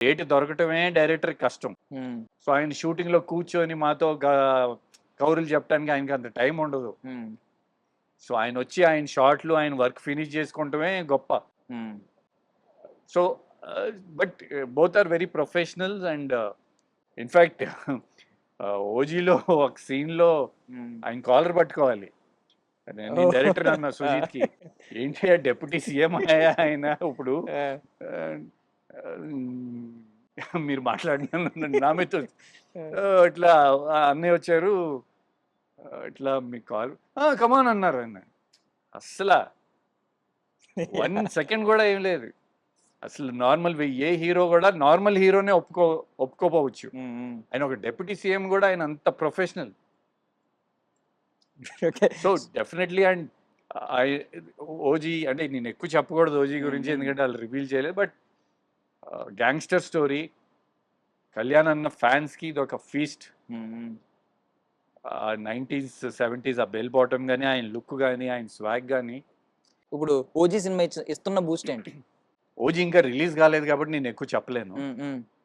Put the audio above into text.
Date దొరకటమే director కష్టం. హ్మ్. So ఆయన షూటింగ్ లో కూర్చొని మాతో కౌరులు చెప్పడానికి ఆయనకి అంత టైం ఉండదు. హ్మ్. సో ఆయన వచ్చి ఆయన షార్ట్లు ఆయన వర్క్ ఫినిష్ చేసుకుంటమే గొప్ప. Hmm. So but both are very professionals and in fact ఓజీలో ఒక సీన్ లో హ్మ్. ఆయన కాలర్ పట్టుకోవాలి. నేను ఓహ్! డైరెక్టర్ అన్న ఆ! సుజీత్‌కి, "ఏంటి డిప్యూటీ సీఎం ఆయన ఇప్పుడు ఆ! ఆహ్, మీరు మాట్లాడిన నా మీద ఆ! ఇట్లా అన్నయ్య వచ్చారు. ఇట్లా మీకు కాల్ కమాన్ అన్నారు ఆయన. అస్సల 1 సెకండ్ కూడా ఏం లేదు. అసలు నార్మల్ ఏ హీరో కూడా నార్మల్ హీరోనే ఒప్పుకోపోవచ్చు. హ్మ్. హ్మ్. ఆయన ఒక డిప్యూటీ సీఎం కూడా ఆయన అంత professional. Okay. So definitely and I OG అంటే నేను ఎక్కువ చెప్పకూడదు ఓజీ హ్మ్. గురించి హ్మ్. ఎందుకంటే వాళ్ళు రివీల్ చేయలేదు. But gangster story. కళ్యాణ్ అన్న ఫ్యాన్స్ కి ఇది ఒక ఫీస్ట్. హ్మ్. హ్మ్. 90s 70s ఆ బెల్ బాటమ్ గానీ ఆయన లుక్ గానీ ఆయన స్వాగ్ గానీ. ఇప్పుడు 'ఓజీ' సినిమా ఇస్తున్న బూస్ట్ ఏంటి? ఓజీ ఇంకా రిలీజ్ కాలేదు కాబట్టి నేను ఎక్కువ చెప్పలేను. హ్మ్. హ్మ్.